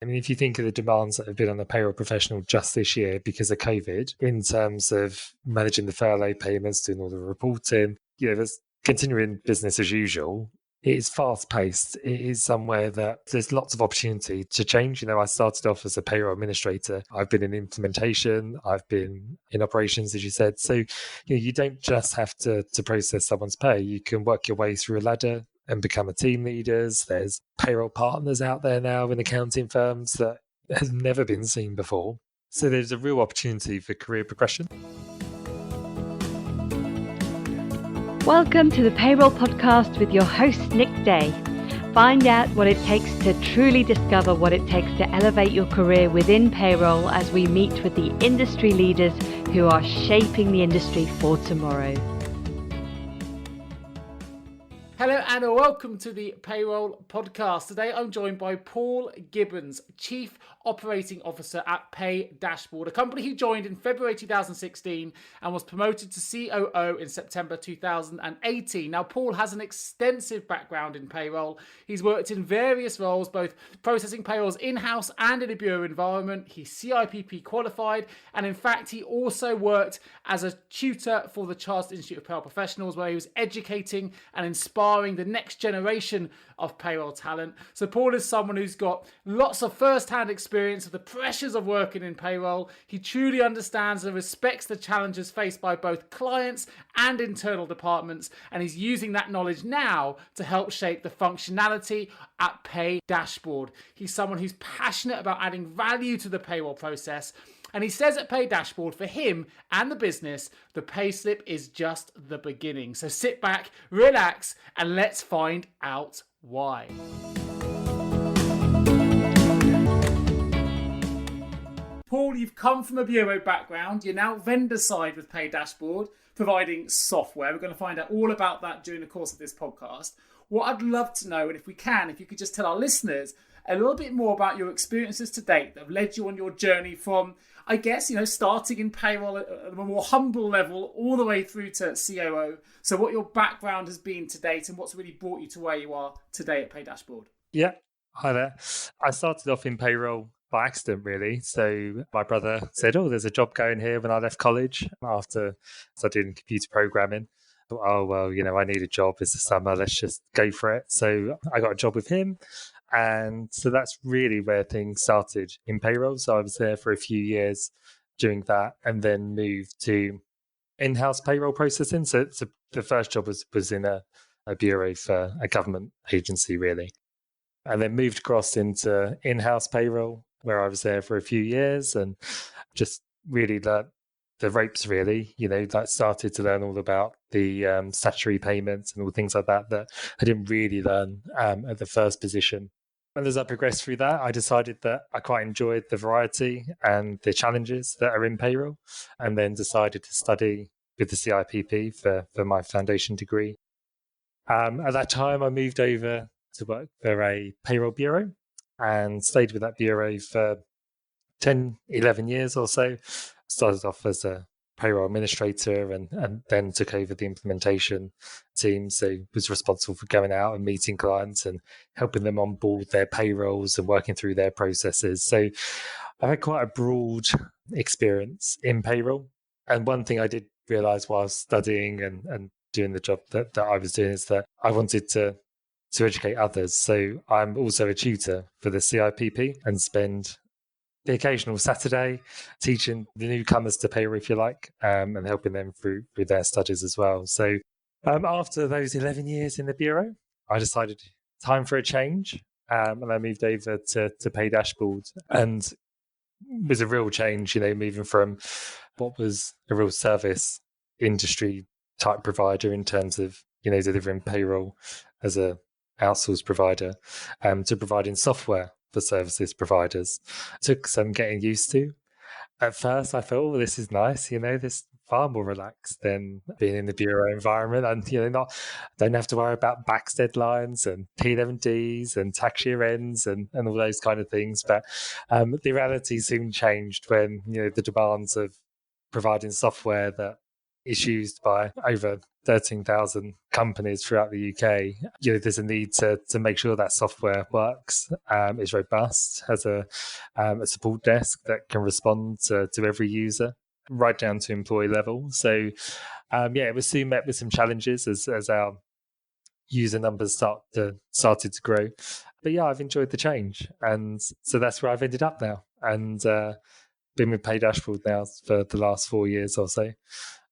I mean, if you think of the demands that have been on the payroll professional just this year because of COVID, in terms of managing the furlough payments, doing all the reporting, there's continuing business as usual. It is fast paced. It is somewhere that there's lots of opportunity to change. I started off as a payroll administrator. I've been in implementation. I've been in operations, as you said. So, you don't just have to process someone's pay. You can work your way through a ladder and become a team leaders. There's payroll partners out there now in accounting firms that has never been seen before. So there's a real opportunity for career progression. Welcome to the Payroll Podcast with your host, Nick Day. Find out what it takes to truly discover what it takes to elevate your career within payroll as we meet with the industry leaders who are shaping the industry for tomorrow. Hello and welcome to the Payroll Podcast. Today I'm joined by Paul Gibbons, Chief Operating Officer at PayDashboard, a company he joined in February 2016 and was promoted to COO in September 2018. Now, Paul has an extensive background in payroll. He's worked in various roles, both processing payrolls in-house and in a bureau environment. He's CIPP qualified, and in fact, he also worked as a tutor for the Chartered Institute of Payroll Professionals, where he was educating and inspiring the next generation of payroll talent. So Paul is someone who's got lots of first-hand experience of the pressures of working in payroll. He truly understands and respects the challenges faced by both clients and internal departments, and he's using that knowledge now to help shape the functionality at PayDashboard. He's someone who's passionate about adding value to the payroll process, and he says at PayDashboard, for him and the business, the payslip is just the beginning. So sit back, relax, and let's find out why. Paul, you've come from a bureau background. You're now vendor side with PayDashboard, providing software. We're going to find out all about that during the course of this podcast. What I'd love to know, and if you could just tell our listeners a little bit more about your experiences to date that have led you on your journey from, I guess, starting in payroll at a more humble level all the way through to COO. So what your background has been to date and what's really brought you to where you are today at PayDashboard. Yeah, hi there. I started off in payroll by accident, really. So my brother said, there's a job going here when I left college after studying computer programming. I thought, I need a job. It's the summer. Let's just go for it. So I got a job with him. And so that's really where things started in payroll. So I was there for a few years doing that and then moved to in-house payroll processing. So the first job was in a bureau for a government agency, really. And then moved across into in-house payroll, where I was there for a few years and just really learned the ropes, really. That started to learn all about the statutory payments and all things like that I didn't really learn at the first position. And as I progressed through that, I decided that I quite enjoyed the variety and the challenges that are in payroll, and then decided to study with the CIPP for my foundation degree. At that time, I moved over to work for a payroll bureau and stayed with that bureau for 10, 11 years or so. Started off as a payroll administrator and then took over the implementation team. So was responsible for going out and meeting clients and helping them onboard their payrolls and working through their processes. So I've had quite a broad experience in payroll. And one thing I did realize while studying and doing the job that I was doing is that I wanted to educate others. So I'm also a tutor for the CIPP and spend the occasional Saturday teaching the newcomers to payroll, if you like, and helping them through their studies as well. So after those 11 years in the bureau, I decided time for a change, and I moved over to PayDashboard, and it was a real change, moving from what was a real service industry type provider in terms of, delivering payroll as a outsourced provider, to providing software for services providers. Took some getting used to. At first, I thought, this is nice. This is far more relaxed than being in the bureau environment, and don't have to worry about BACS deadlines and P11Ds and tax year ends and all those kind of things. But the reality soon changed when the demands of providing software that it's used by over 13,000 companies throughout the UK. There's a need to make sure that software works, is robust, has a support desk that can respond to every user, right down to employee level. So, it was soon met with some challenges as our user numbers started to grow. But I've enjoyed the change, and so that's where I've ended up now, and been with PayDashboard now for the last 4 years or so,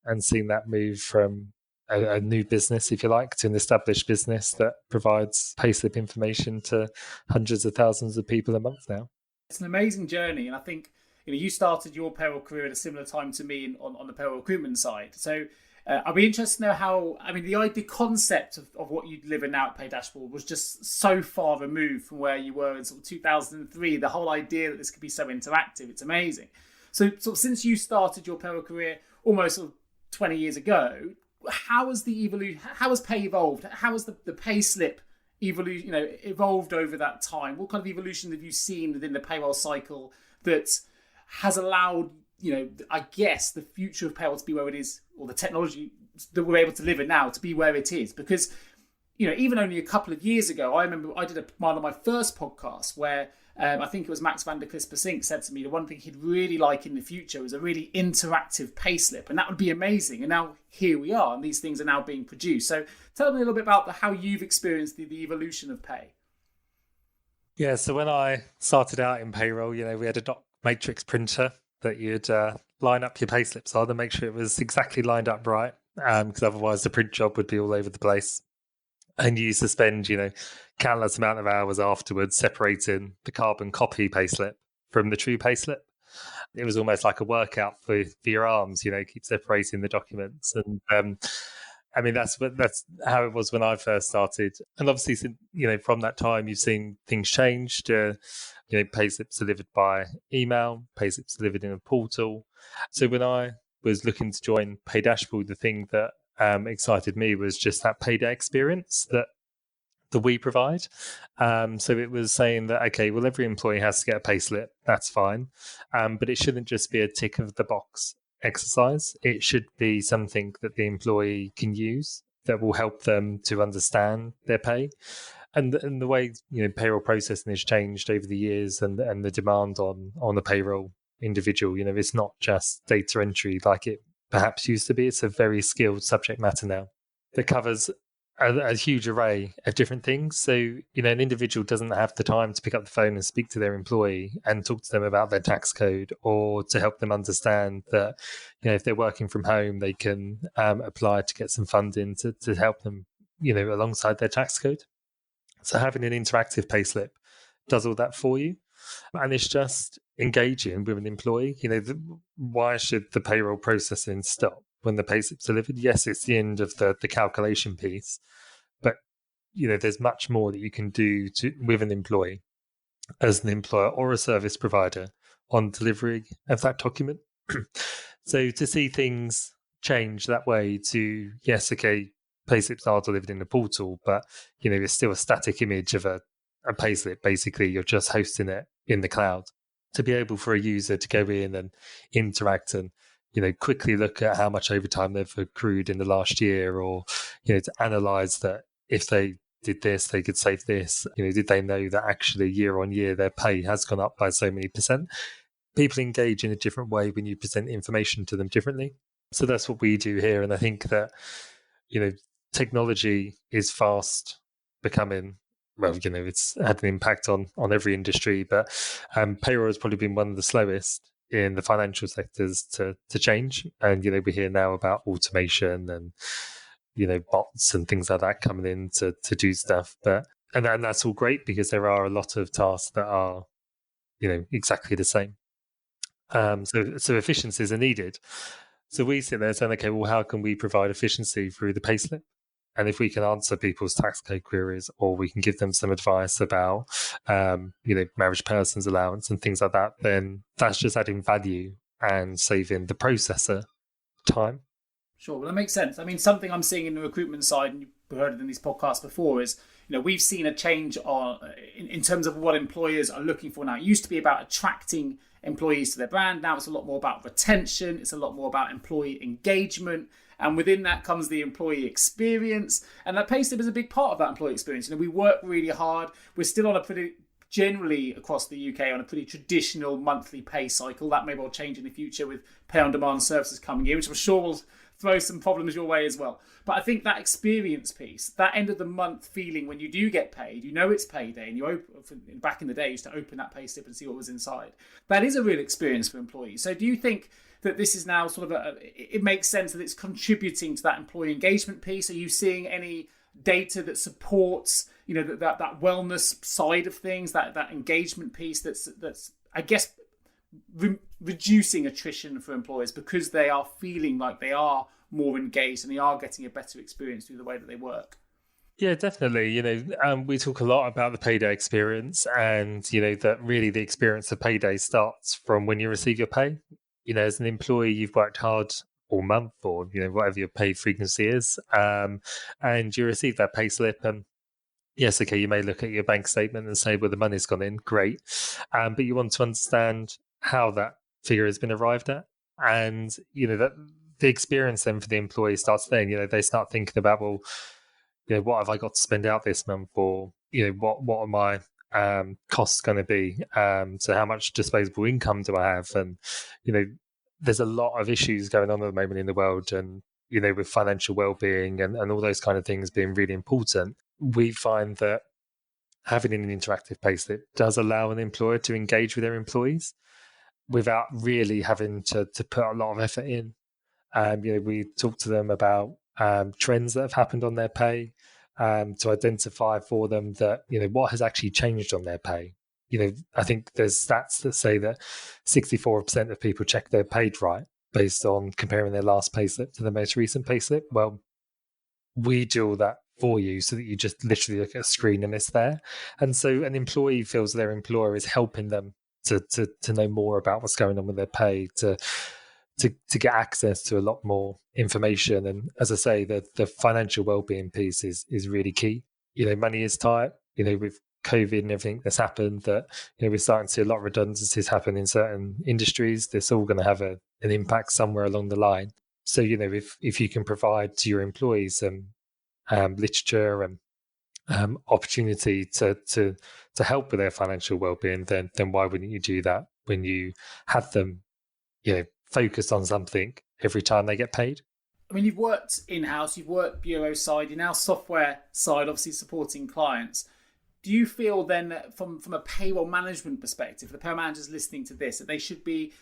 and seen that move from a new business, if you like, to an established business that provides payslip information to hundreds of thousands of people a month now. It's an amazing journey, and I think you started your payroll career at a similar time to me on the payroll recruitment side. So I'd be interested to know how, the concept of what you deliver now at PayDashboard was just so far removed from where you were in sort of 2003. The whole idea that this could be so interactive, it's amazing. So since you started your payroll career almost sort of 20 years ago, how has the evolution? How has pay evolved? How has the pay slip evolved over that time? What kind of evolution have you seen within the payroll cycle that has allowed, I guess, the future of payroll to be where it is, or the technology that we're able to live in now to be where it is? Because, even only a couple of years ago, I remember I did one of my first podcasts where I think it was Max van der Klisper-Sink said to me the one thing he'd really like in the future was a really interactive payslip, and that would be amazing. And now here we are, and these things are now being produced. So tell me a little bit about how you've experienced the evolution of pay. Yeah, so when I started out in payroll, we had a dot matrix printer that you'd line up your payslips on and make sure it was exactly lined up right, because otherwise the print job would be all over the place. And you used to spend, countless amount of hours afterwards separating the carbon copy payslip from the true payslip. It was almost like a workout for your arms, keep separating the documents. And that's how it was when I first started. And obviously, from that time, you've seen things change. Payslips delivered by email, payslips delivered in a portal. So when I was looking to join PayDashboard, the thing that excited me was just that Payday experience that we provide. So it was saying that, okay, well, every employee has to get a payslip. That's fine. But it shouldn't just be a tick of the box exercise. It should be something that the employee can use that will help them to understand their pay. And the way payroll processing has changed over the years, and the demand on the payroll individual, it's not just data entry like it perhaps used to be. It's a very skilled subject matter now that covers a huge array of different things. So, an individual doesn't have the time to pick up the phone and speak to their employee and talk to them about their tax code, or to help them understand that, if they're working from home, they can apply to get some funding to help them, alongside their tax code. So having an interactive payslip does all that for you. And it's just engaging with an employee. Why should the payroll processing stop when the payslip's delivered? Yes, it's the end of the calculation piece, but there's much more that you can do with an employee as an employer or a service provider on delivery of that document. So to see things change that way to, yes, okay, payslips are delivered in the portal, but it's still a static image of a payslip. Basically, you're just hosting it in the cloud. To be able for a user to go in and interact and quickly look at how much overtime they've accrued in the last year, or to analyze that if they did this, they could save this. Did they know that actually year on year their pay has gone up by so many percent? People engage in a different way when you present information to them differently. So that's what we do here. And I think that technology is fast becoming, well, it's had an impact on every industry, but payroll has probably been one of the slowest in the financial sectors to change. And, we hear now about automation and, bots and things like that coming in to do stuff. And that's all great, because there are a lot of tasks that are, exactly the same. So efficiencies are needed. So we sit there saying, okay, well, how can we provide efficiency through the payslip? And if we can answer people's tax code queries, or we can give them some advice about, marriage person's allowance and things like that, then that's just adding value and saving the processor time. Sure, well, that makes sense. Something I'm seeing in the recruitment side, and you've heard it in these podcasts before, is we've seen a change in terms of what employers are looking for now. It used to be about attracting employees to their brand. Now it's a lot more about retention. It's a lot more about employee engagement. And within that comes the employee experience. And that payslip is a big part of that employee experience. We work really hard. We're still on a pretty, generally across the UK, on a pretty traditional monthly pay cycle. That may well change in the future with pay on demand services coming in, which I'm sure will throw some problems your way as well. But I think that experience piece, that end of the month feeling when you do get paid, it's payday, and you open, back in the day, you used to open that pay slip and see what was inside. That is a real experience for employees. So do you think that this is now sort of it makes sense that it's contributing to that employee engagement piece? Are you seeing any data that supports, that wellness side of things, that engagement piece that's I guess reducing attrition for employers because they are feeling like they are more engaged and they are getting a better experience through the way that they work? Yeah, definitely. We talk a lot about the payday experience, and that really the experience of payday starts from when you receive your pay. As an employee, you've worked hard all month, or whatever your pay frequency is, and you receive that pay slip. And yes, okay, you may look at your bank statement and say, well, the money's gone in, great, but you want to understand how that figure has been arrived at, and that the experience then for the employee starts then. They start thinking about, well, what have I got to spend out this month, or what are my costs going to be? So how much disposable income do I have? And there's a lot of issues going on at the moment in the world, and with financial well-being and all those kind of things being really important. We find that having an interactive payslip does allow an employer to engage with their employees without really having to put a lot of effort in. We talk to them about trends that have happened on their pay, to identify for them that what has actually changed on their pay. I think there's stats that say that 64% of people check they're paid right based on comparing their last payslip to the most recent payslip. Well, we do all that for you so that you just literally look at a screen and it's there. And so an employee feels their employer is helping them to know more about what's going on with their pay, to get access to a lot more information. And as I say, the financial well-being piece is really key. Money is tight, with COVID and everything that's happened, that we're starting to see a lot of redundancies happen in certain industries. That's all going to have an impact somewhere along the line. So if you can provide to your employees some literature and opportunity to help with their financial well-being, then why wouldn't you do that when you have them focused on something every time they get paid? I mean, you've worked in-house, you've worked bureau side, you're now software side, obviously supporting clients. Do you feel then that from a payroll management perspective, the payroll managers listening to this, that they should be,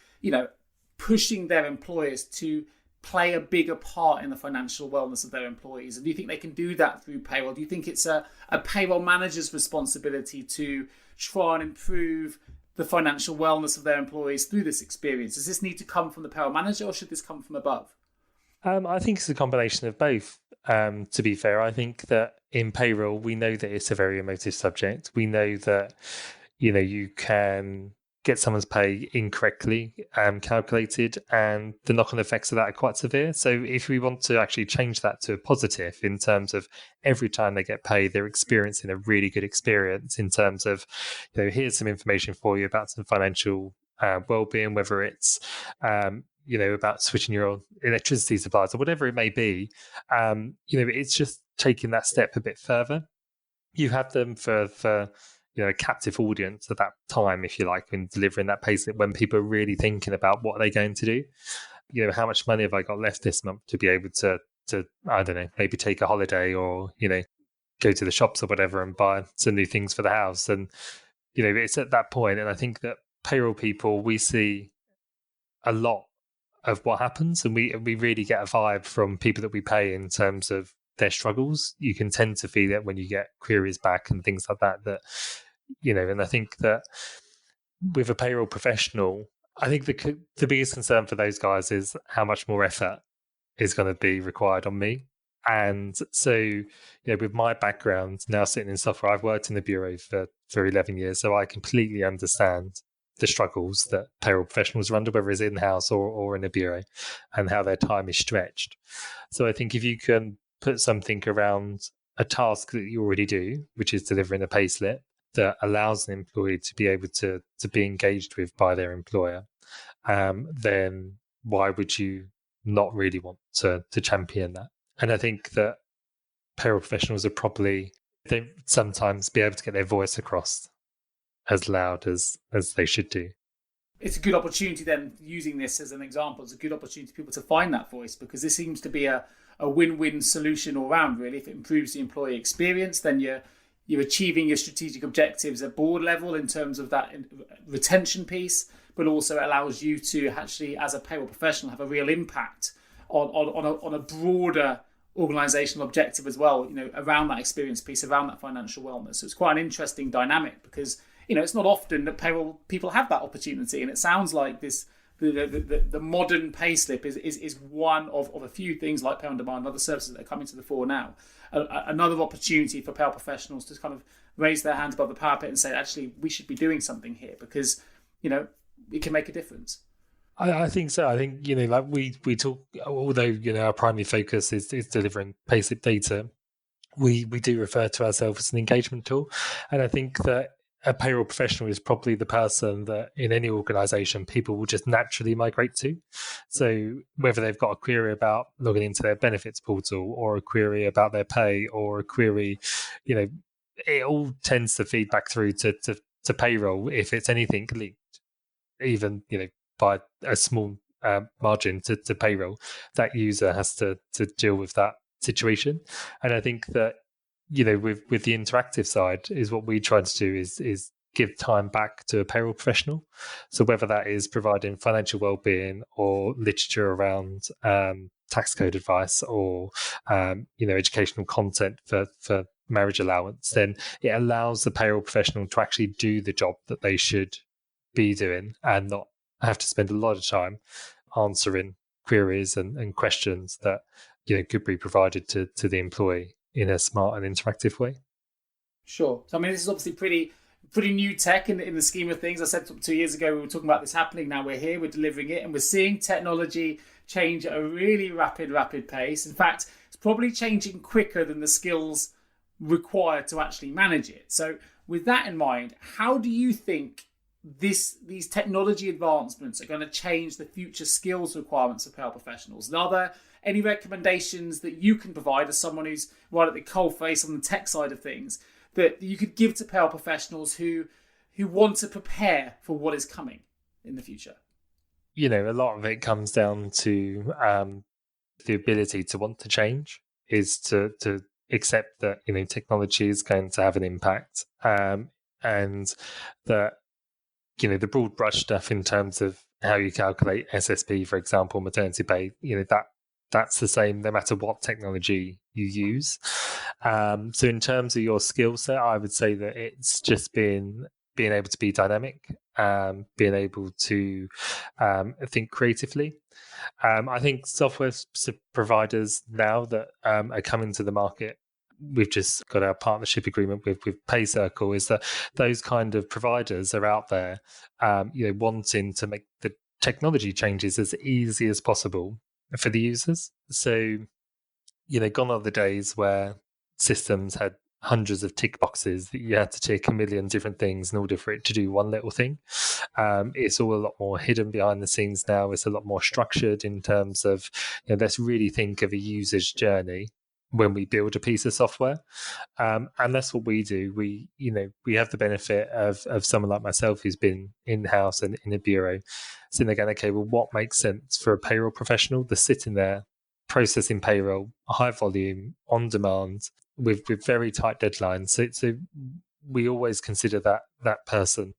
pushing their employers to play a bigger part in the financial wellness of their employees? And do you think they can do that through payroll? Do you think it's a payroll manager's responsibility to try and improve the financial wellness of their employees through this experience? Does this need to come from the payroll manager, or should this come from above? I think it's a combination of both. To be fair, I think that in payroll, we know that it's a very emotive subject. We know that, you can get someone's pay incorrectly calculated, and the knock-on effects of that are quite severe. So if we want to actually change that to a positive in terms of every time they get paid, they're experiencing a really good experience in terms of, here's some information for you about some financial well-being, whether it's about switching your electricity supplies or whatever it may be. It's just taking that step a bit further. You have them for a captive audience at that time, if you like, when delivering that payslip, when people are really thinking about what they're going to do. How much money have I got left this month to be able to I don't know, maybe take a holiday, or go to the shops or whatever and buy some new things for the house. And it's at that point, and I think that payroll people, we see a lot of what happens, and we really get a vibe from people that we pay in terms of their struggles. You can tend to feel that when you get queries back and things like that, and I think that with a payroll professional, I think the biggest concern for those guys is how much more effort is going to be required on me. And so, with my background now sitting in software, I've worked in the bureau for 11 years, so I completely understand the struggles that payroll professionals are under, whether it's in-house or in a bureau, and how their time is stretched. So I think if you can put something around a task that you already do, which is delivering a payslip, that allows an employee to be able to be engaged with by their employer, then why would you not really want to champion that? And I think that payroll professionals they sometimes be able to get their voice across as loud as they should do. It's a good opportunity then, using this as an example, it's a good opportunity for people to find that voice, because this seems to be a win-win solution all around, really. If it improves the employee experience, then you're achieving your strategic objectives at board level in terms of that retention piece, but also it allows you to actually, as a payroll professional, have a real impact on a broader organizational objective as well, around that experience piece, around that financial wellness. So it's quite an interesting dynamic, because it's not often that payroll people have that opportunity, and it sounds like this the modern payslip is one of a few things like pay on demand and other services that are coming to the fore now. Another opportunity for payroll professionals to kind of raise their hands above the parapet and say, actually, we should be doing something here, because it can make a difference. I think so. I think like we talk, although our primary focus is delivering payslip data, we do refer to ourselves as an engagement tool, and I think that a payroll professional is probably the person that in any organization people will just naturally migrate to. So whether they've got a query about logging into their benefits portal, or a query about their pay, or a query, it all tends to feed back through to payroll if it's anything linked, even by a small margin to payroll. That user has to deal with that situation. And I think that with the interactive side, is what we try to do is give time back to a payroll professional. So whether that is providing financial wellbeing or literature around tax code advice, or educational content for marriage allowance, then it allows the payroll professional to actually do the job that they should be doing, and not have to spend a lot of time answering queries and questions that could be provided to the employee in a smart and interactive way. Sure. So, I mean, this is obviously pretty new tech in the scheme of things. I said 2 years ago we were talking about this happening. Now we're here, we're delivering it, and we're seeing technology change at a really rapid pace. In fact, it's probably changing quicker than the skills required to actually manage it. So with that in mind, how do you think these technology advancements are going to change the future skills requirements of payroll professionals? And are there any recommendations that you can provide as someone who's right at the coalface on the tech side of things that you could give to payroll professionals who want to prepare for what is coming in the future? A lot of it comes down to the ability to want to change, is to accept that technology is going to have an impact, and that the broad brush stuff in terms of how you calculate SSP, for example, maternity pay, that's the same no matter what technology you use. So in terms of your skill set, I would say that it's just being able to be dynamic, being able to think creatively. I think software providers now that are coming to the market, we've just got our partnership agreement with PayCircle, is that those kind of providers are out there, wanting to make the technology changes as easy as possible for the users. So, gone are the days where systems had hundreds of tick boxes that you had to tick a million different things in order for it to do one little thing. It's all a lot more hidden behind the scenes now. It's a lot more structured in terms of, let's really think of a user's journey when we build a piece of software. And that's what we do. We have the benefit of someone like myself who's been in-house and in a bureau, sitting there going, okay, well, what makes sense for a payroll professional that's sitting there processing payroll, high volume, on demand, with very tight deadlines. So we always consider that person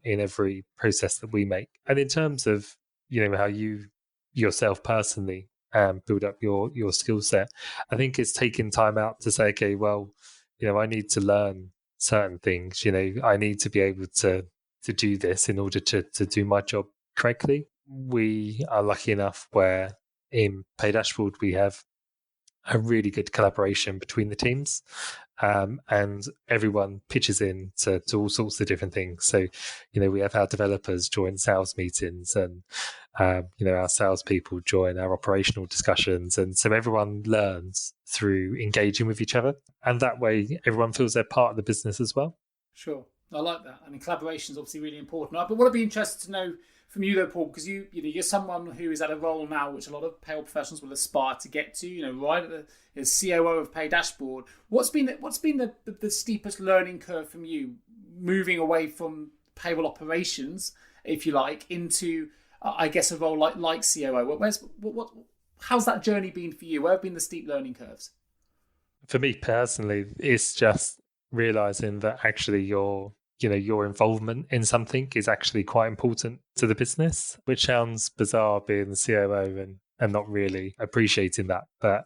in every process that we make. And in terms of how you yourself personally build up your skill set, I think it's taking time out to say, okay, well, I need to learn certain things. I need to be able to do this in order to do my job correctly. We are lucky enough where in PayDashboard we have a really good collaboration between the teams, and everyone pitches in to all sorts of different things. So, we have our developers join sales meetings, and our salespeople join our operational discussions, and so everyone learns through engaging with each other. And that way, everyone feels they're part of the business as well. Sure. I like that. I mean, collaboration is obviously really important. But what I'd be interested to know from you, though, Paul, because you're someone who is at a role now which a lot of payroll professionals will aspire to get to. Right at the COO of PayDashboard. What's been the steepest learning curve from you, moving away from payroll operations, if you like, into I guess a role like COO? How's that journey been for you? Where have been the steep learning curves? For me personally, it's just realizing that actually your involvement in something is actually quite important to the business, which sounds bizarre being the COO and not really appreciating that. But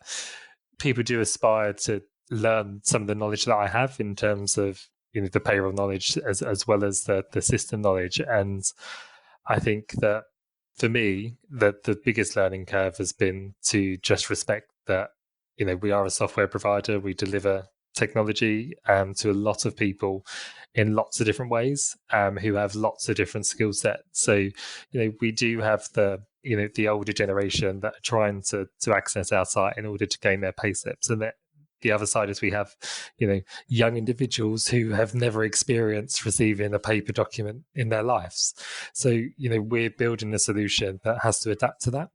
people do aspire to learn some of the knowledge that I have in terms of the payroll knowledge as well as the system knowledge. And I think that for me, the biggest learning curve has been to just respect that, we are a software provider. We deliver technology to a lot of people in lots of different ways who have lots of different skill sets. So, we do have the older generation that are trying to access our site in order to gain their pay slips. And that the other side is we have, young individuals who have never experienced receiving a paper document in their lives. So, we're building a solution that has to adapt to that.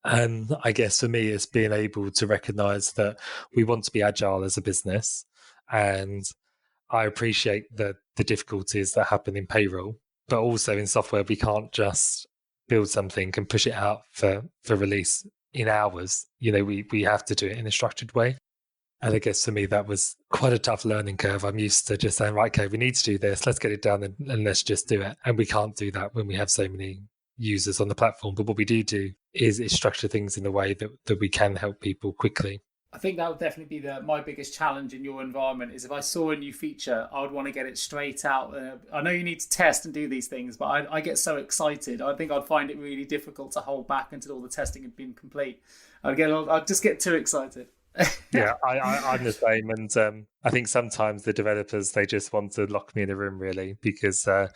And I guess for me, it's being able to recognize that we want to be agile as a business. And I appreciate the difficulties that happen in payroll, but also in software, we can't just build something and push it out for release in hours. We have to do it in a structured way. And I guess for me, that was quite a tough learning curve. I'm used to just saying, right, okay, we need to do this. Let's get it done and let's just do it. And we can't do that when we have so many users on the platform. But what we do is structure things in a way that we can help people quickly. I think that would definitely be my biggest challenge in your environment is if I saw a new feature, I would want to get it straight out. I know you need to test and do these things, but I get so excited. I think I'd find it really difficult to hold back until all the testing had been complete. I'd just get too excited. Yeah, I'm the same. And I think sometimes the developers, they just want to lock me in a room, really, because come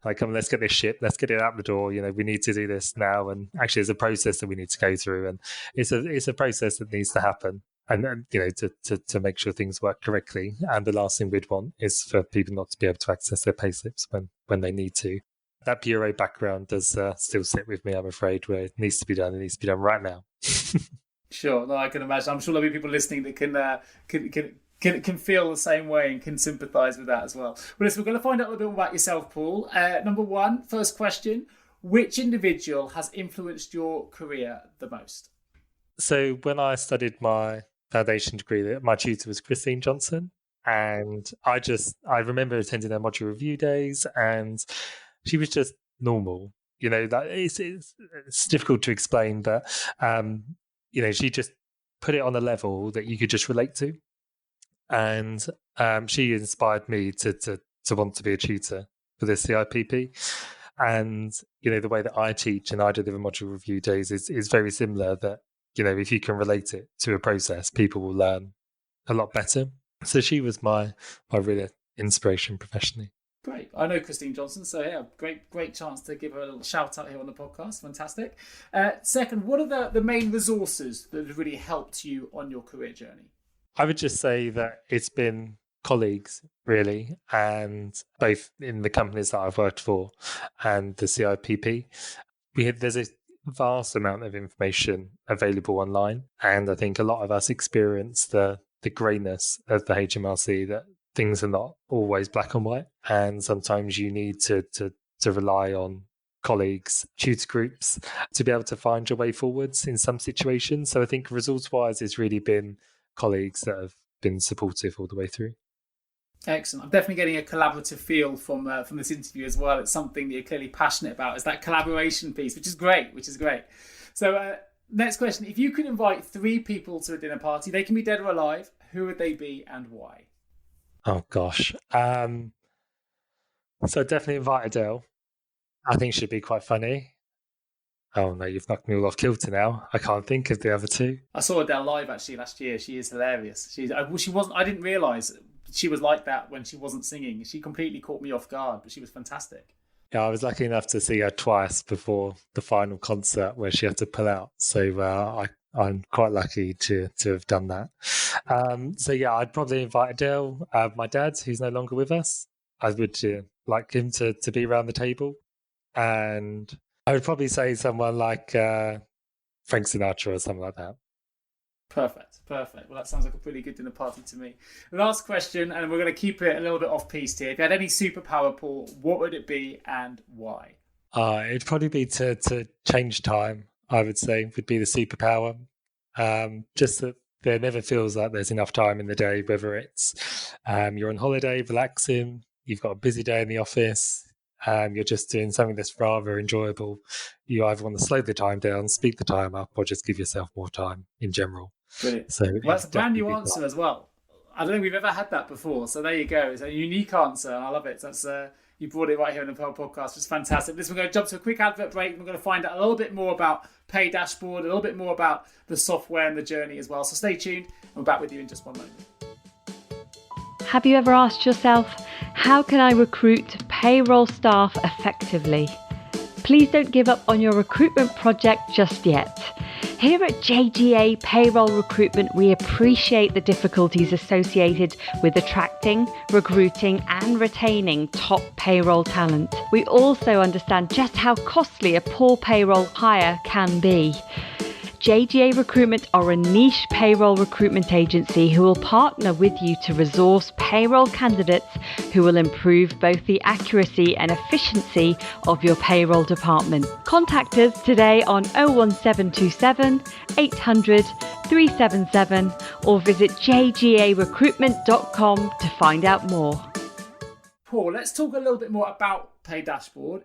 on, let's get this shipped, let's get it out the door. We need to do this now. And actually, there's a process that we need to go through. And it's a process that needs to happen. And to make sure things work correctly. And the last thing we'd want is for people not to be able to access their payslips when they need to. That bureau background does still sit with me, I'm afraid, where it needs to be done. It needs to be done right now. Sure, no, I can imagine. I'm sure there'll be people listening that can feel the same way and can sympathise with that as well. Well, listen, we're going to find out a little bit more about yourself, Paul. Number one, first question: which individual has influenced your career the most? So when I studied my foundation degree, my tutor was Christine Johnson, and I remember attending her module review days, and she was just normal. That it's difficult to explain, but she just put it on a level that you could just relate to, and she inspired me to want to be a tutor for the CIPP. And the way that I teach and I deliver module review days is very similar. That if you can relate it to a process, people will learn a lot better. So she was my real inspiration professionally. Great. I know Christine Johnson, so yeah, great chance to give her a little shout out here on the podcast. Fantastic. Second, what are the main resources that have really helped you on your career journey? I would just say that it's been colleagues, really, and both in the companies that I've worked for and the CIPP. There's a vast amount of information available online, and I think a lot of us experience the greyness of the HMRC, that things are not always black and white, and sometimes you need to rely on colleagues, tutor groups to be able to find your way forwards in some situations. So I think resource-wise, it's really been colleagues that have been supportive all the way through. Excellent. I'm definitely getting a collaborative feel from this interview as well. It's something that you're clearly passionate about, is that collaboration piece, which is great. So next question: if you could invite 3 people to a dinner party, they can be dead or alive, who would they be and why? Oh gosh. So definitely invite Adele. I think she'd be quite funny. Oh no, you've knocked me all off kilter now. I can't think of the other 2. I saw Adele live actually last year. She is hilarious. She wasn't. I didn't realise she was like that when she wasn't singing. She completely caught me off guard, but she was fantastic. Yeah, I was lucky enough to see her twice before the final concert where she had to pull out. So I'm quite lucky to have done that. So yeah, I'd probably invite Adele, my dad, who's no longer with us. I would like him to be around the table. And I would probably say someone like Frank Sinatra or something like that. Perfect. Well, that sounds like a pretty good dinner party to me. Last question, and we're going to keep it a little bit off-piste here. If you had any superpower, Paul, what would it be and why? It'd probably be to change time, I would say, would be the superpower. Just that there never feels like there's enough time in the day, whether it's you're on holiday, relaxing, you've got a busy day in the office, you're just doing something that's rather enjoyable. You either want to slow the time down, speed the time up, or just give yourself more time in general. Brilliant. So well, that's a brand new answer as well. I don't think we've ever had that before. So there you go. It's a unique answer, and I love it. That's you brought it right here on the Payroll Podcast. It's fantastic. Listen, we're going to jump to a quick advert break. We're going to find out a little bit more about PayDashboard, a little bit more about the software and the journey as well. So stay tuned. We're back with you in just one moment. Have you ever asked yourself, how can I recruit payroll staff effectively? Please don't give up on your recruitment project just yet. Here at JGA Payroll Recruitment, we appreciate the difficulties associated with attracting, recruiting and retaining top payroll talent. We also understand just how costly a poor payroll hire can be. JGA Recruitment are a niche payroll recruitment agency who will partner with you to resource payroll candidates who will improve both the accuracy and efficiency of your payroll department. Contact us today on 01727 800 377 or visit jgarecruitment.com to find out more. Paul, let's talk a little bit more about PayDashboard.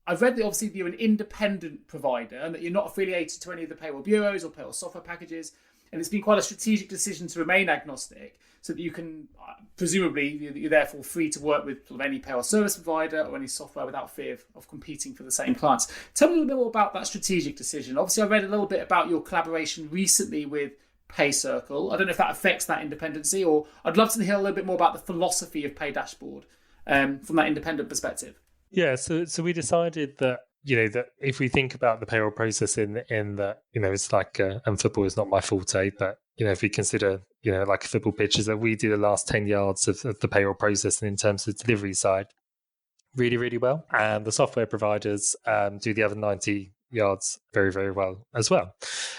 I've read that obviously you're an independent provider and that you're not affiliated to any of the payroll bureaus or payroll software packages. And it's been quite a strategic decision to remain agnostic so that you can, presumably, you're therefore free to work with sort of any payroll service provider or any software without fear of competing for the same clients. Tell me a little bit more about that strategic decision. Obviously, I read a little bit about your collaboration recently with PayCircle. I don't know if that affects that independency, or I'd love to hear a little bit more about the philosophy of PayDashboard from that independent perspective. Yeah, so we decided that, that if we think about the payroll process in that, it's like, and football is not my forte, but, if we consider, like a football pitch, is that we do the last 10 yards of the payroll process and in terms of the delivery side really, really well. And the software providers do the other 90 yards very, very well as well.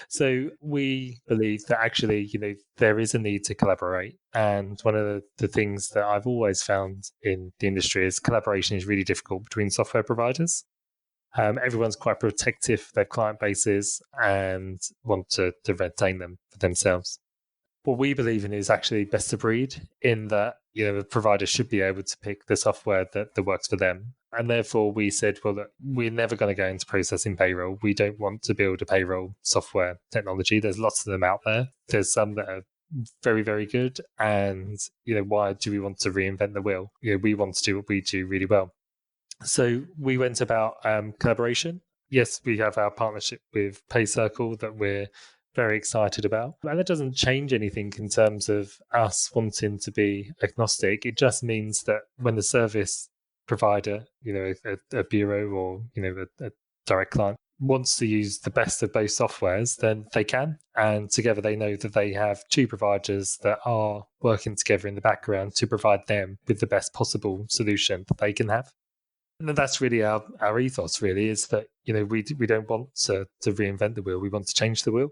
So we believe that actually, there is a need to collaborate. And one of the things that I've always found in the industry is collaboration is really difficult between software providers. Everyone's quite protective of their client bases and want to retain them for themselves. What we believe in is actually best of breed in that, the provider should be able to pick the software that works for them. And therefore we said, well, look, we're never going to go into processing payroll. We don't want to build a payroll software technology. There's lots of them out there. There's some that are very, very good. And, why do we want to reinvent the wheel? We want to do what we do really well. So we went about collaboration. Yes, we have our partnership with PayCircle that we're very excited about. And that doesn't change anything in terms of us wanting to be agnostic. It just means that when the service provider, a bureau or, a direct client wants to use the best of both softwares, then they can. And together they know that they have two providers that are working together in the background to provide them with the best possible solution that they can have. And that's really our ethos, really, is that, we don't want to reinvent the wheel. We want to change the wheel.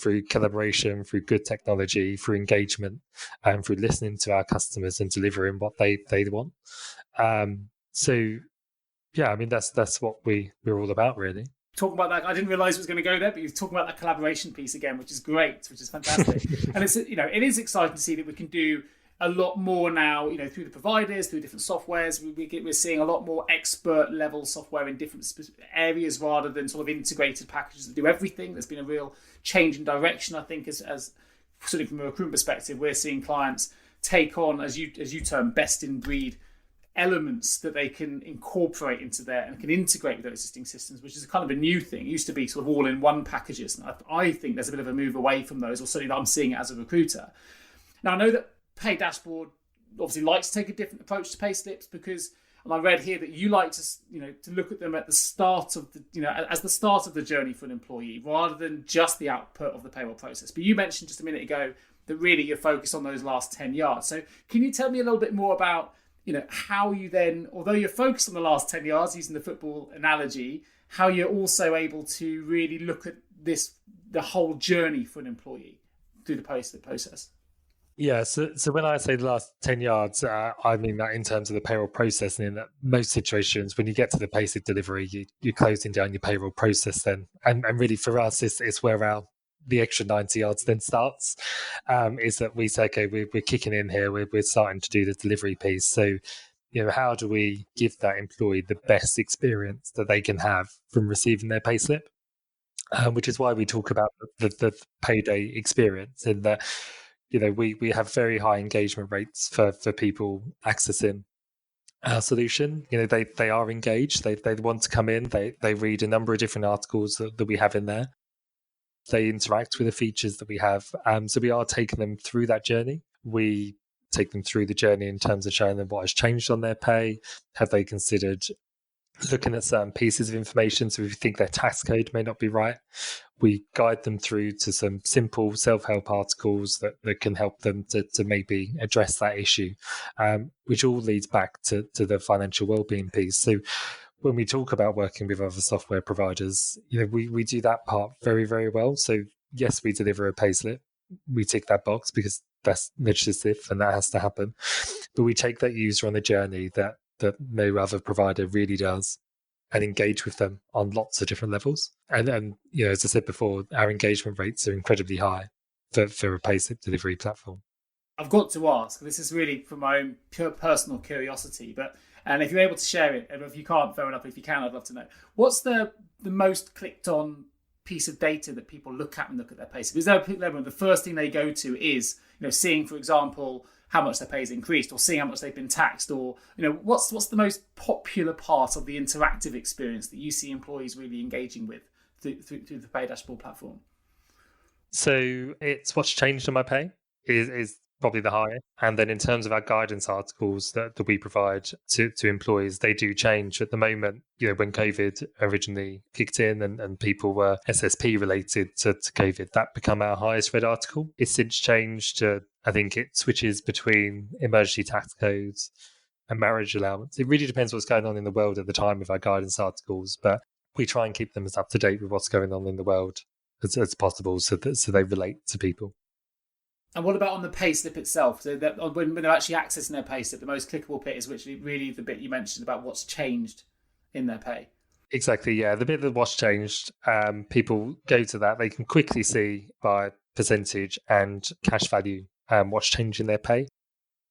Through collaboration, through good technology, through engagement, and through listening to our customers and delivering what they want. That's what we're all about, really. Talking about that, I didn't realize it was going to go there, but you're talking about that collaboration piece again, which is great, which is fantastic. And it's, it is exciting to see that we can do a lot more now, through the providers, through different softwares. We're seeing a lot more expert level software in different areas rather than sort of integrated packages that do everything. There's been a real change in direction, I think, as sort of from a recruitment perspective. We're seeing clients take on, as you term, best in breed elements that they can incorporate into there and can integrate with their existing systems, which is kind of a new thing. It used to be sort of all in one packages. And I think there's a bit of a move away from those, or certainly I'm seeing it as a recruiter. Now, I know that PayDashboard obviously likes to take a different approach to payslips because And I read here that you like to, to look at them at the start of the, as the start of the journey for an employee, rather than just the output of the payroll process. But you mentioned just a minute ago that really you're focused on those last 10 yards. So can you tell me a little bit more about, how you then, although you're focused on the last 10 yards, using the football analogy, how you're also able to really look at the whole journey for an employee through the payslip process? Yeah, so when I say the last 10 yards, I mean that in terms of the payroll process. And in most situations, when you get to the payslip delivery, you're closing down your payroll process then. And really for us, it's where the extra 90 yards then starts, is that we say, okay, we're kicking in here, we're starting to do the delivery piece. So, how do we give that employee the best experience that they can have from receiving their payslip? Which is why we talk about the Payday experience, in that, we have very high engagement rates for people accessing our solution. They are engaged, they want to come in, they read a number of different articles that we have in there. They interact with the features that we have. So we are taking them through that journey. We take them through the journey in terms of showing them what has changed on their pay. Have they considered looking at certain pieces of information? So if you think their tax code may not be right, we guide them through to some simple self-help articles that can help them to maybe address that issue, which all leads back to the financial wellbeing piece. So when we talk about working with other software providers, we do that part very, very well. So yes, we deliver a payslip. We tick that box because that's legislative and that has to happen. But we take that user on the journey that no other provider really does, and engage with them on lots of different levels. And as I said before, our engagement rates are incredibly high for a payslip delivery platform. I've got to ask, this is really from my own pure personal curiosity, and if you're able to share it, and if you can't, fair enough. If you can, I'd love to know. What's the most clicked on piece of data that people look at and look at their payslip? Is there the first thing they go to is, seeing, for example, how much their pay has increased, or seeing how much they've been taxed, or what's the most popular part of the interactive experience that you see employees really engaging with through the PayDashboard platform? So it's what's changed on my pay is probably the highest. And then in terms of our guidance articles that we provide to employees, they do change at the moment. When COVID originally kicked in and people were SSP related to COVID, that became our highest read article. It's since changed to, I think it switches between emergency tax codes and marriage allowance. It really depends what's going on in the world at the time with our guidance articles, but we try and keep them as up to date with what's going on in the world as possible, so they relate to people. And what about on the payslip itself? So that when they're actually accessing their payslip, the most clickable bit is really the bit you mentioned about what's changed in their pay. Exactly, yeah. The bit that what's changed, people go to that. They can quickly see by percentage and cash value what's changed in their pay.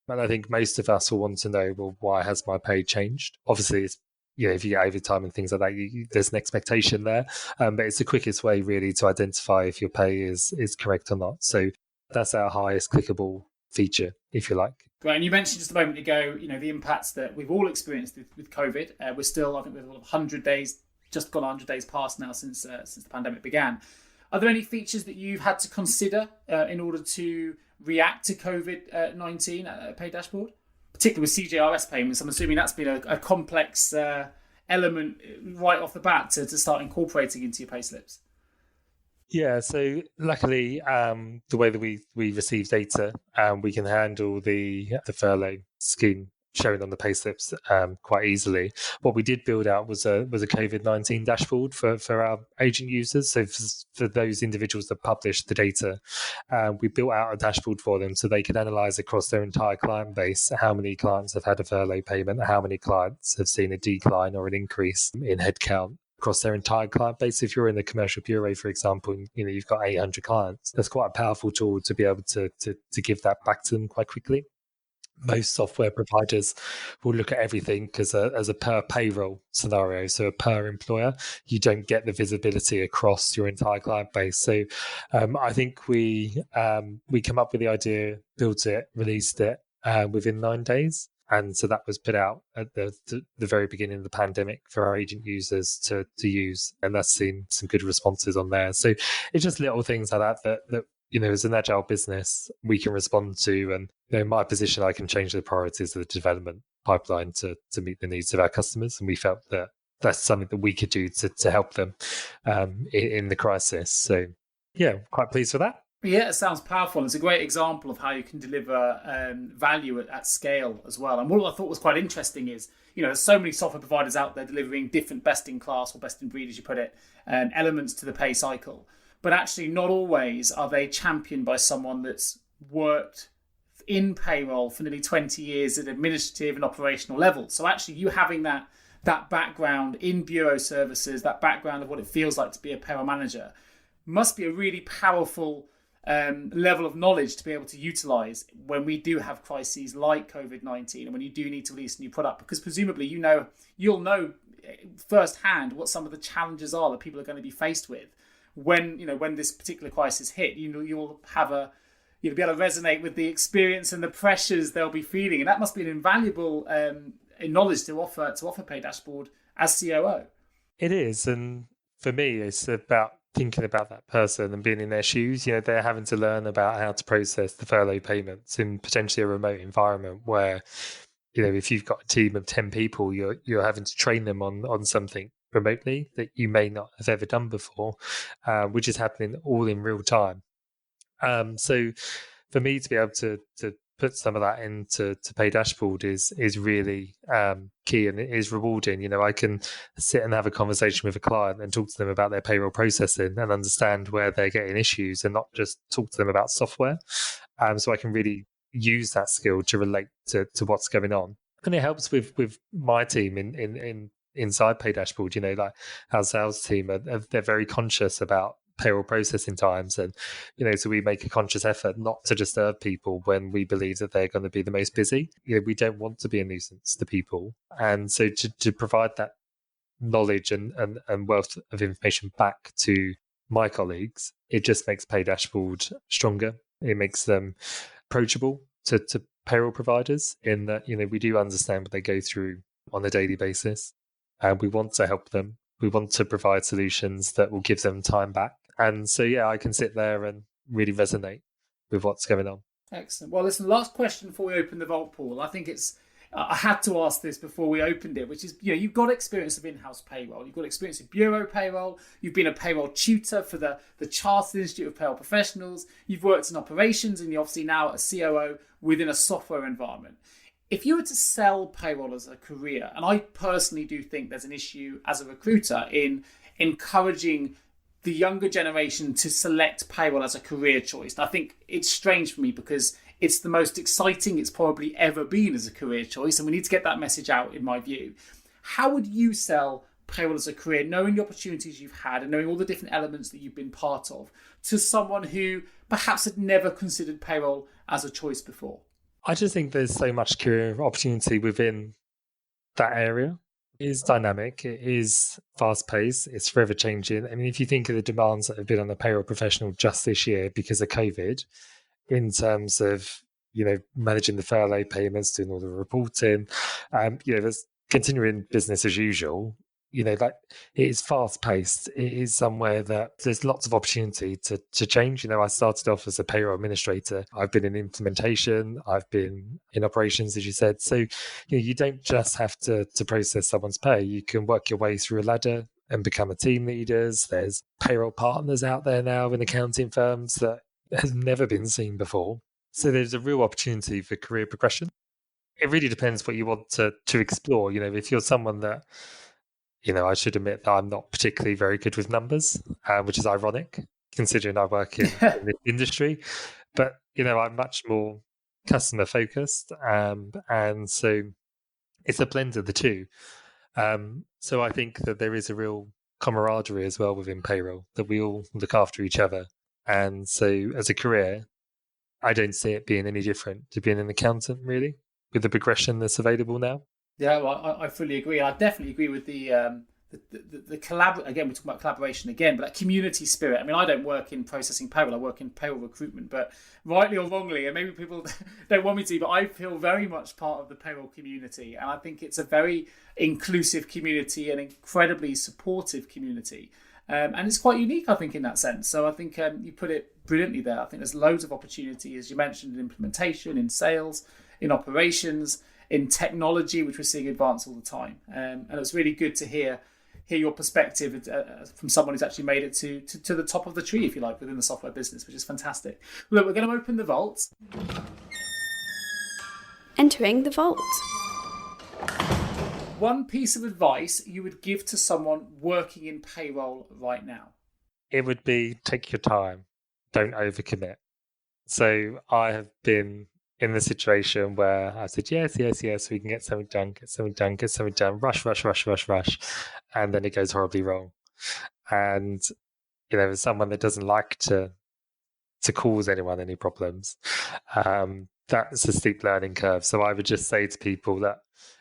And I think most of us will want to know, well, why has my pay changed? Obviously, it's, if you get overtime and things like that, there's an expectation there. But it's the quickest way really to identify if your pay is correct or not. So that's our highest clickable feature, if you like. Great. And you mentioned just a moment ago, the impacts that we've all experienced with COVID. We're still, I think, with 100 days, just gone 100 days past now since the pandemic began. Are there any features that you've had to consider in order to react to COVID-19 at PayDashboard? Particularly with CJRS payments, I'm assuming that's been a complex element right off the bat to start incorporating into your payslips. Yeah, so luckily, the way that we receive data, we can handle the furlough scheme showing on the payslips quite easily. What we did build out was a COVID-19 dashboard for our agent users. So for those individuals that publish the data, we built out a dashboard for them so they could analyze across their entire client base how many clients have had a furlough payment, how many clients have seen a decline or an increase in headcount across their entire client base. If you're in the commercial bureau, for example, you've got 800 clients, that's quite a powerful tool to be able to give that back to them quite quickly. Most software providers will look at everything as a per payroll scenario, so a per employer. You don't get the visibility across your entire client base. So I think we come up with the idea, built it, released it within 9 days. And so that was put out at the very beginning of the pandemic for our agent users to use. And that's seen some good responses on there. So it's just little things like that as an agile business, we can respond to. And in my position, I can change the priorities of the development. pipeline to meet the needs of our customers. And we felt that that's something that we could do to help them in the crisis. So yeah, quite pleased with that. Yeah, it sounds powerful. It's a great example of how you can deliver value at scale as well. And what I thought was quite interesting is, there's so many software providers out there delivering different best-in-class or best-in-breed, as you put it, elements to the pay cycle. But actually, not always are they championed by someone that's worked in payroll for nearly 20 years at administrative and operational level. So actually, you having that background in bureau services, that background of what it feels like to be a payroll manager, must be a really powerful level of knowledge to be able to utilize when we do have crises like COVID-19 and when you do need to release a new product, because presumably you'll know firsthand what some of the challenges are that people are going to be faced with when this particular crisis hit. You'll be able to resonate with the experience and the pressures they'll be feeling, and that must be an invaluable knowledge to offer PayDashboard as COO. It is, and for me, it's about thinking about that person and being in their shoes. They're having to learn about how to process the furlough payments in potentially a remote environment where, if you've got a team of 10 people, you're having to train them on something remotely that you may not have ever done before, which is happening all in real time. So for me to be able to put some of that into PayDashboard is really key, and it is rewarding. I can sit and have a conversation with a client and talk to them about their payroll processing and understand where they're getting issues, and not just talk to them about software. So I can really use that skill to relate to what's going on, and it helps with my team in inside PayDashboard. Like our sales team they're very conscious about payroll processing times, and so we make a conscious effort not to disturb people when we believe that they're going to be the most busy. We don't want to be a nuisance to people, and so to provide that knowledge and wealth of information back to my colleagues, it just makes PayDashboard stronger. It makes them approachable to payroll providers, in that we do understand what they go through on a daily basis, and we want to help them. We want to provide solutions that will give them time back. And so, yeah, I can sit there and really resonate with what's going on. Excellent. Well, listen, last question before we open the vault, Paul. I think I had to ask this before we opened it, which is, you've got experience of in-house payroll. You've got experience of bureau payroll. You've been a payroll tutor for the Chartered Institute of Payroll Professionals. You've worked in operations, and you're obviously now a COO within a software environment. If you were to sell payroll as a career, and I personally do think there's an issue as a recruiter in encouraging the younger generation to select payroll as a career choice. And I think it's strange for me because it's the most exciting it's probably ever been as a career choice, and we need to get that message out, in my view. How would you sell payroll as a career, knowing the opportunities you've had and knowing all the different elements that you've been part of, to someone who perhaps had never considered payroll as a choice before? I just think there's so much career opportunity within that area. It is dynamic, it is fast-paced, it's forever changing. I mean, if you think of the demands that have been on the payroll professional just this year because of COVID, in terms of, managing the furlough payments, doing all the reporting, there's continuing business as usual. Like, it is fast-paced. It is somewhere that there's lots of opportunity to change. I started off as a payroll administrator. I've been in implementation. I've been in operations, as you said. So, you don't just have to process someone's pay. You can work your way through a ladder and become a team leaders. There's payroll partners out there now in accounting firms that has never been seen before. So there's a real opportunity for career progression. It really depends what you want to explore. If you're someone that, I should admit that I'm not particularly very good with numbers, which is ironic considering I work in this industry. But, I'm much more customer focused. And so it's a blend of the two. So I think that there is a real camaraderie as well within payroll, that we all look after each other. And so as a career, I don't see it being any different to being an accountant, really, with the progression that's available now. Yeah, well, I fully agree. I definitely agree with the again, we're talking about collaboration again, but that community spirit. I mean, I don't work in processing payroll, I work in payroll recruitment, but rightly or wrongly, and maybe people don't want me to, but I feel very much part of the payroll community. And I think it's a very inclusive community, an incredibly supportive community. And it's quite unique, I think, in that sense. So I think you put it brilliantly there. I think there's loads of opportunity, as you mentioned, in implementation, in sales, in operations. in technology, which we're seeing advance all the time. And it's really good to hear your perspective from someone who's actually made it to the top of the tree, if you like, within the software business, which is fantastic. Look, we're going to open the vault. Entering the vault. One piece of advice you would give to someone working in payroll right now? It would be take your time. Don't overcommit. So I have been in the situation where I said, yes, we can get something done, rush. And then it goes horribly wrong. And, as someone that doesn't like to cause anyone any problems, that's a steep learning curve. So I would just say to people that,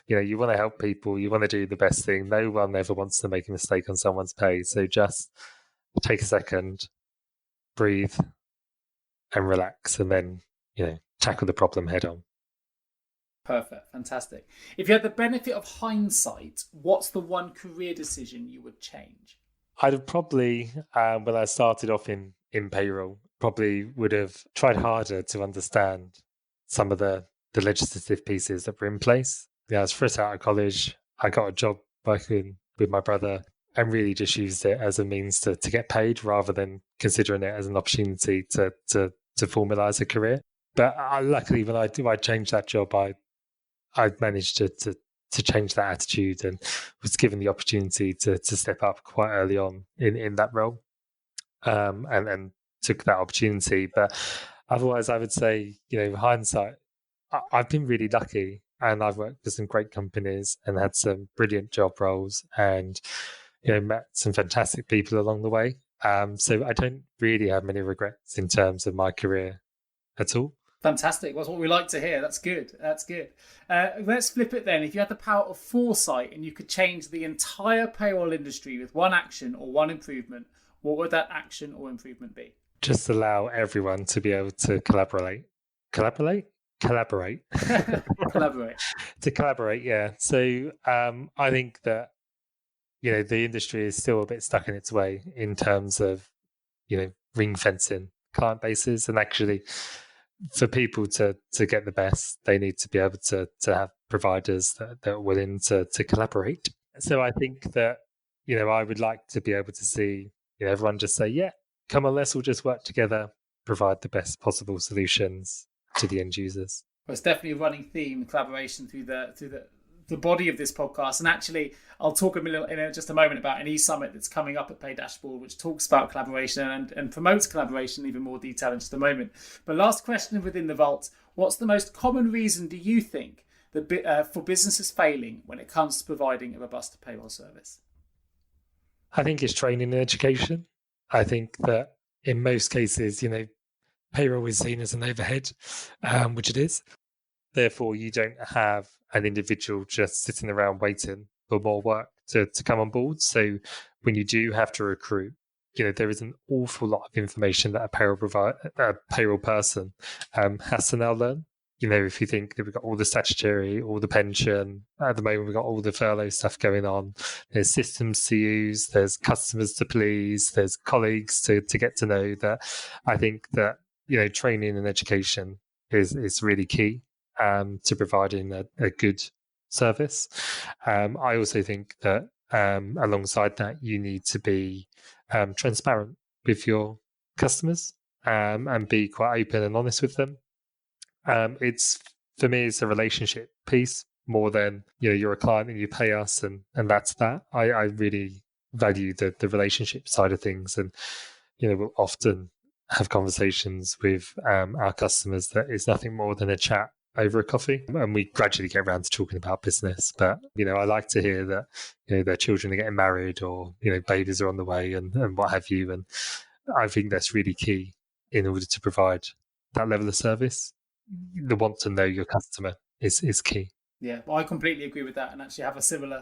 you want to help people, you want to do the best thing. No one ever wants to make a mistake on someone's pay. So just take a second, breathe and relax, and then, tackle the problem head on. Perfect. Fantastic. If you had the benefit of hindsight, what's the one career decision you would change? I'd have probably, when I started off in payroll, probably would have tried harder to understand some of the legislative pieces that were in place. I was fresh out of college. I got a job working with my brother and really just used it as a means to get paid rather than considering it as an opportunity to formalize a career. But luckily, when I changed that job, I managed to change that attitude and was given the opportunity to step up quite early on in that role, and took that opportunity. But otherwise, I would say, hindsight, I've been really lucky, and I've worked for some great companies and had some brilliant job roles, and met some fantastic people along the way. So I don't really have many regrets in terms of my career at all. Fantastic. That's what we like to hear. That's good. Let's flip it then. If you had the power of foresight and you could change the entire payroll industry with one action or one improvement, what would that action or improvement be? Just allow everyone to be able to collaborate. To collaborate, yeah. So I think that, the industry is still a bit stuck in its way in terms of, ring fencing client bases, and actually for people to get the best, they need to be able to have providers that are willing to collaborate. So I think that, I would like to be able to see, everyone just say, yeah, come on, let's all just work together, provide the best possible solutions to the end users. Well, it's definitely a running theme, collaboration through the body of this podcast. And actually, I'll talk in just a moment about an e-summit that's coming up at PayDashboard, which talks about collaboration and promotes collaboration in even more detail in just a moment. But last question within the vault, what's the most common reason, do you think, that for businesses failing when it comes to providing a robust payroll service? I think it's training and education. I think that in most cases, payroll is seen as an overhead, which it is. Therefore, you don't have an individual just sitting around waiting for more work to come on board. So when you do have to recruit, there is an awful lot of information that a payroll person has to now learn. If you think that we've got all the statutory, all the pension, at the moment we've got all the furlough stuff going on, there's systems to use, there's customers to please, there's colleagues to get to know. That I think that, training and education is really key to providing a good service. I also think that alongside that, you need to be transparent with your customers and be quite open and honest with them. For me, it's a relationship piece more than, you're a client and you pay us and that's that. I really value the relationship side of things, and, we'll often have conversations with our customers that is nothing more than a chat over a coffee, and we gradually get around to talking about business. But, I like to hear that, their children are getting married, or, babies are on the way and what have you. And I think that's really key in order to provide that level of service. The want to know your customer is key. Yeah, well, I completely agree with that, and actually have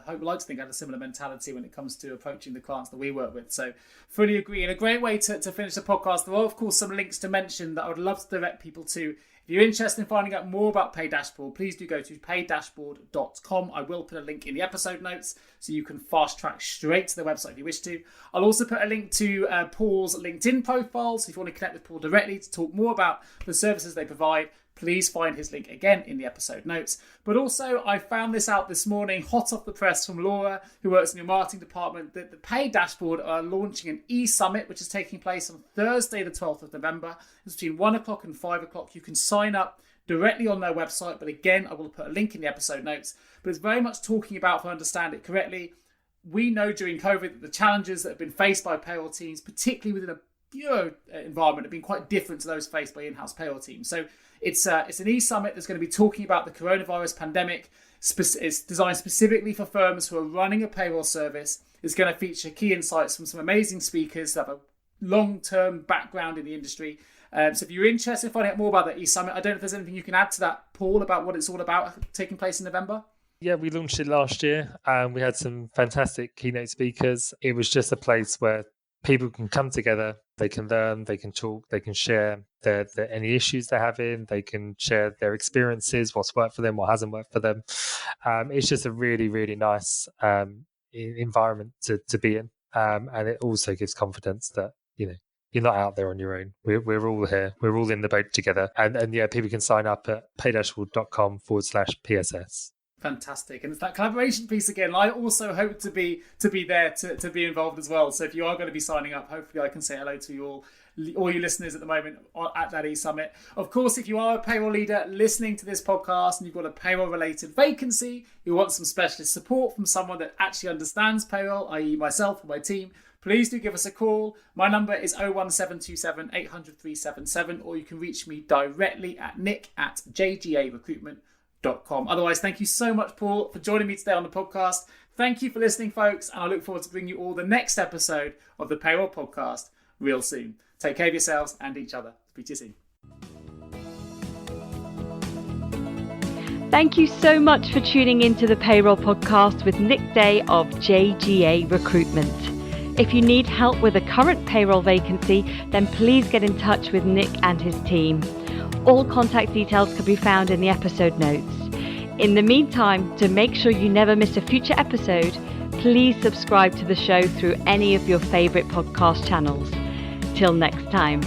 I would like to think I have a similar mentality when it comes to approaching the clients that we work with. So fully agree. And a great way to finish the podcast, there are of course some links to mention that I would love to direct people to. If you're interested in finding out more about PayDashboard, please do go to paydashboard.com. I will put a link in the episode notes so you can fast track straight to the website if you wish to. I'll also put a link to Paul's LinkedIn profile, so if you want to connect with Paul directly to talk more about the services they provide, please find his link again in the episode notes. But also, I found this out this morning, hot off the press from Laura, who works in your marketing department, that the PayDashboard are launching an e-summit, which is taking place on Thursday, the 12th of November. It's between 1 o'clock and 5 o'clock. You can sign up directly on their website, but again, I will put a link in the episode notes. But it's very much talking about, if I understand it correctly, we know during COVID that the challenges that have been faced by payroll teams, particularly within a bureau environment, have been quite different to those faced by in-house payroll teams. So it's an e-summit that's going to be talking about the coronavirus pandemic. It's designed specifically for firms who are running a payroll service. It's going to feature key insights from some amazing speakers that have a long-term background in the industry. So if you're interested in finding out more about that e-summit, I don't know if there's anything you can add to that, Paul, about what it's all about taking place in November. Yeah, we launched it last year and we had some fantastic keynote speakers. It was just a place where people can come together, they can learn, they can talk, they can share any issues they're having, they can share their experiences, what's worked for them, what hasn't worked for them. It's just a really, really nice environment to be in. And it also gives confidence that, you're not out there on your own. We're all here. We're all in the boat together. And yeah, people can sign up at paydashboard.com/PSS. Fantastic. And it's that collaboration piece again. I also hope to be there to be involved as well. So if you are going to be signing up, hopefully I can say hello to you all you listeners at the moment at that e-summit. Of course, if you are a payroll leader listening to this podcast and you've got a payroll related vacancy, you want some specialist support from someone that actually understands payroll, i.e. myself or my team, please do give us a call. My number is 01727 800 377, or you can reach me directly at nick@jgarecruitment.com. Otherwise, thank you so much, Paul, for joining me today on the podcast. Thank you for listening, folks, and I look forward to bringing you all the next episode of the Payroll Podcast real soon. Take care of yourselves and each other. Speak to you soon. Thank you so much for tuning into the Payroll Podcast with Nick Day of JGA Recruitment. If you need help with a current payroll vacancy, then please get in touch with Nick and his team. All contact details can be found in the episode notes. In the meantime, to make sure you never miss a future episode, please subscribe to the show through any of your favourite podcast channels. Till next time.